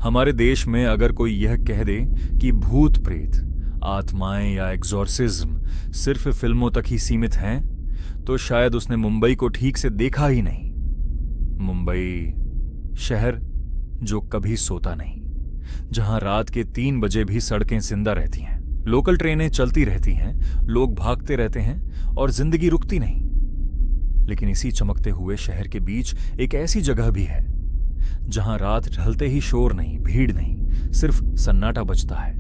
हमारे देश में अगर कोई यह कह दे कि भूत प्रेत, आत्माएं या एग्जॉर्सिज्म सिर्फ फिल्मों तक ही सीमित हैं, तो शायद उसने मुंबई को ठीक से देखा ही नहीं। मुंबई शहर जो कभी सोता नहीं, जहां रात के 3 बजे भी सड़कें जिंदा रहती हैं, लोकल ट्रेनें चलती रहती हैं, लोग भागते रहते हैं और जिंदगी रुकती नहीं। लेकिन इसी चमकते हुए शहर के बीच एक ऐसी जगह भी है जहां रात ढलते ही शोर नहीं, भीड़ नहीं, सिर्फ सन्नाटा बजता है।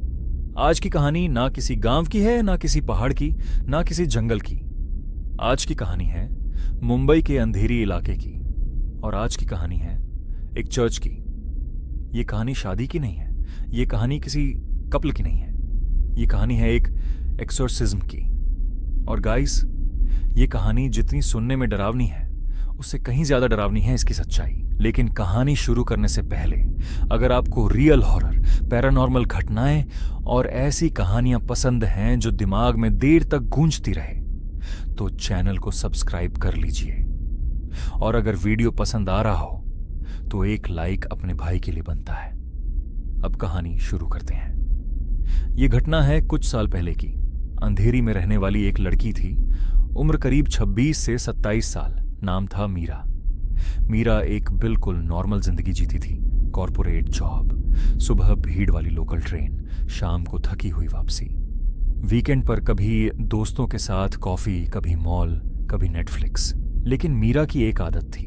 आज की कहानी ना किसी गांव की है, ना किसी पहाड़ की, ना किसी जंगल की। आज की कहानी है मुंबई के अंधेरी इलाके की, और आज की कहानी है एक चर्च की। ये कहानी शादी की नहीं है, ये कहानी किसी कपल की नहीं है, ये कहानी है एक एक्सोर्सिज्म की। और गाइस, ये कहानी जितनी सुनने में डरावनी है, उससे कहीं ज्यादा डरावनी है इसकी सच्चाई। लेकिन कहानी शुरू करने से पहले अगर आपको रियल हॉरर, पैरानॉर्मल घटनाएं और ऐसी कहानियां पसंद हैं जो दिमाग में देर तक गूंजती रहे, तो चैनल को सब्सक्राइब कर लीजिए। और अगर वीडियो पसंद आ रहा हो तो एक लाइक अपने भाई के लिए बनता है। अब कहानी शुरू करते हैं। यह घटना है कुछ साल पहले की। अंधेरी में रहने वाली एक लड़की थी, उम्र करीब 26 से 27 साल। नाम था मीरा। मीरा एक बिल्कुल नॉर्मल जिंदगी जीती थी। कॉर्पोरेट जॉब, सुबह भीड़ वाली लोकल ट्रेन, शाम को थकी हुई वापसी, वीकेंड पर कभी दोस्तों के साथ कॉफी, कभी मॉल, कभी नेटफ्लिक्स। लेकिन मीरा की एक आदत थी,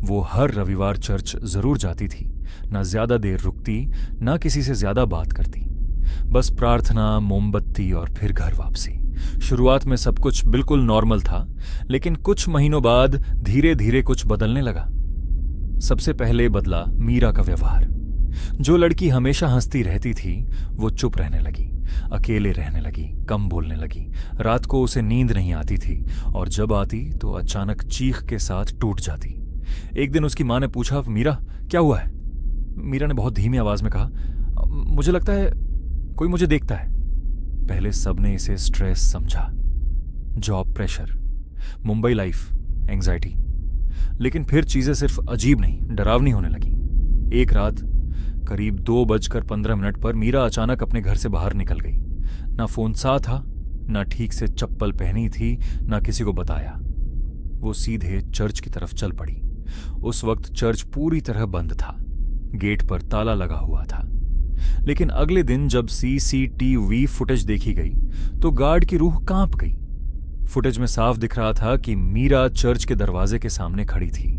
वो हर रविवार चर्च जरूर जाती थी। ना ज्यादा देर रुकती, ना किसी से ज्यादा बात करती, बस प्रार्थना, मोमबत्ती और फिर घर वापसी। शुरुआत में सब कुछ बिल्कुल नॉर्मल था, लेकिन कुछ महीनों बाद धीरे धीरे कुछ बदलने लगा। सबसे पहले बदला मीरा का व्यवहार। जो लड़की हमेशा हंसती रहती थी, वो चुप रहने लगी, अकेले रहने लगी, कम बोलने लगी। रात को उसे नींद नहीं आती थी, और जब आती तो अचानक चीख के साथ टूट जाती। एक दिन उसकी मां ने पूछा, मीरा क्या हुआ है? मीरा ने बहुत धीमी आवाज में कहा, मुझे लगता है कोई मुझे देखता है। पहले सबने इसे स्ट्रेस समझा, job pressure, Mumbai life, anxiety. लेकिन फिर चीजें सिर्फ अजीब नहीं, डरावनी होने लगी। एक रात करीब 2:15 पर मीरा अचानक अपने घर से बाहर निकल गई। ना फोन साथ था, ना ठीक से चप्पल पहनी थी, ना किसी को बताया। वो सीधे चर्च की तरफ चल पड़ी। उस वक्त चर्च पूरी तरह बंद था, गेट पर ताला लगा हुआ था। लेकिन अगले दिन जब सीसीटीवी फुटेज देखी गई तो गार्ड की रूह कांप गई। फुटेज में साफ दिख रहा था कि मीरा चर्च के दरवाजे के सामने खड़ी थी।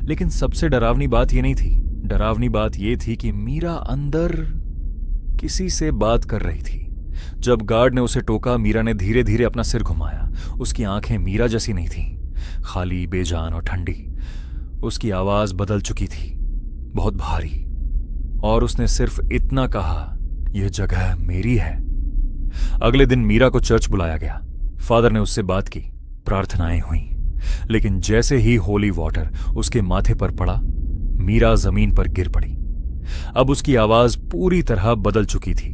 लेकिन सबसे डरावनी बात यह नहीं थी। डरावनी बात यह थी कि मीरा अंदर किसी से बात कर रही थी। जब गार्ड ने उसे टोका, मीरा ने धीरे धीरे अपना सिर घुमाया। उसकी आंखें मीरा जैसी नहीं थीं, खाली, बेजान और ठंडी। उसकी आवाज बदल चुकी थी, बहुत भारी। और उसने सिर्फ इतना कहा, यह जगह मेरी है। अगले दिन मीरा को चर्च बुलाया गया। फादर ने उससे बात की, प्रार्थनाएं हुई। लेकिन जैसे ही होली वाटर उसके माथे पर पड़ा, मीरा जमीन पर गिर पड़ी। अब उसकी आवाज पूरी तरह बदल चुकी थी,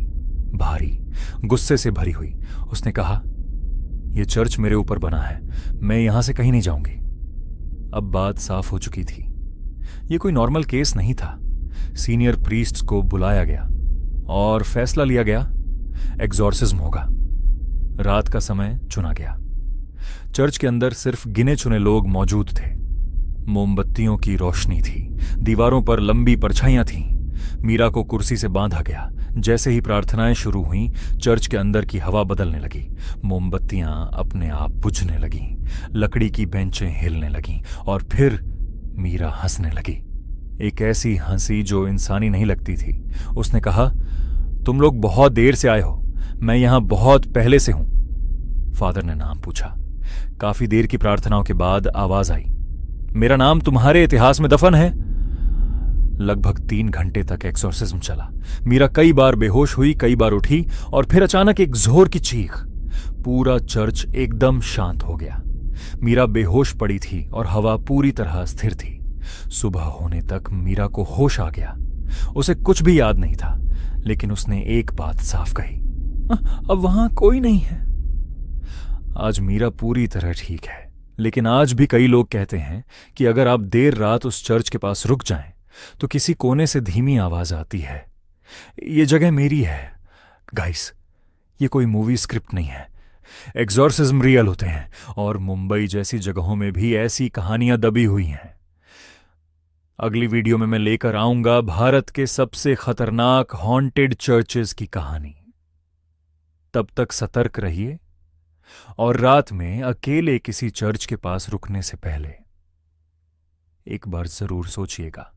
भारी, गुस्से से भरी हुई। उसने कहा, यह चर्च मेरे ऊपर बना है, मैं यहां से कहीं नहीं जाऊंगी। अब बात साफ हो चुकी थी, यह कोई नॉर्मल केस नहीं था। सीनियर प्रीस्ट्स को बुलाया गया और फैसला लिया गया, एग्जॉर्सिज्म होगा। रात का समय चुना गया। चर्च के अंदर सिर्फ गिने चुने लोग मौजूद थे। मोमबत्तियों की रोशनी थी, दीवारों पर लंबी परछाइयां थीं। मीरा को कुर्सी से बांधा गया। जैसे ही प्रार्थनाएं शुरू हुईं, चर्च के अंदर की हवा बदलने लगी। मोमबत्तियां अपने आप बुझने लगीं, लकड़ी की बेंचें हिलने लगीं, और फिर मीरा हंसने लगी। एक ऐसी हंसी जो इंसानी नहीं लगती थी। उसने कहा, तुम लोग बहुत देर से आए हो, मैं यहां बहुत पहले से हूं। फादर ने नाम पूछा। काफी देर की प्रार्थनाओं के बाद आवाज आई, मेरा नाम तुम्हारे इतिहास में दफन है। लगभग 3 घंटे तक एक्सोर्सिज्म चला। मीरा कई बार बेहोश हुई, कई बार उठी, और फिर अचानक एक जोर की चीख। पूरा चर्च एकदम शांत हो गया। मीरा बेहोश पड़ी थी और हवा पूरी तरह स्थिर थी। सुबह होने तक मीरा को होश आ गया। उसे कुछ भी याद नहीं था, लेकिन उसने एक बात साफ कही, अब वहां कोई नहीं है। आज मीरा पूरी तरह ठीक है, लेकिन आज भी कई लोग कहते हैं कि अगर आप देर रात उस चर्च के पास रुक जाएं, तो किसी कोने से धीमी आवाज आती है, ये जगह मेरी है। गाइस, ये कोई मूवी स्क्रिप्ट नहीं है। एग्जॉर्सिज्म रियल होते हैं, और मुंबई जैसी जगहों में भी ऐसी कहानियां दबी हुई हैं। अगली वीडियो में मैं लेकर आऊंगा भारत के सबसे खतरनाक हॉन्टेड चर्चेस की कहानी। तब तक सतर्क रहिए, और रात में अकेले किसी चर्च के पास रुकने से पहले एक बार जरूर सोचिएगा।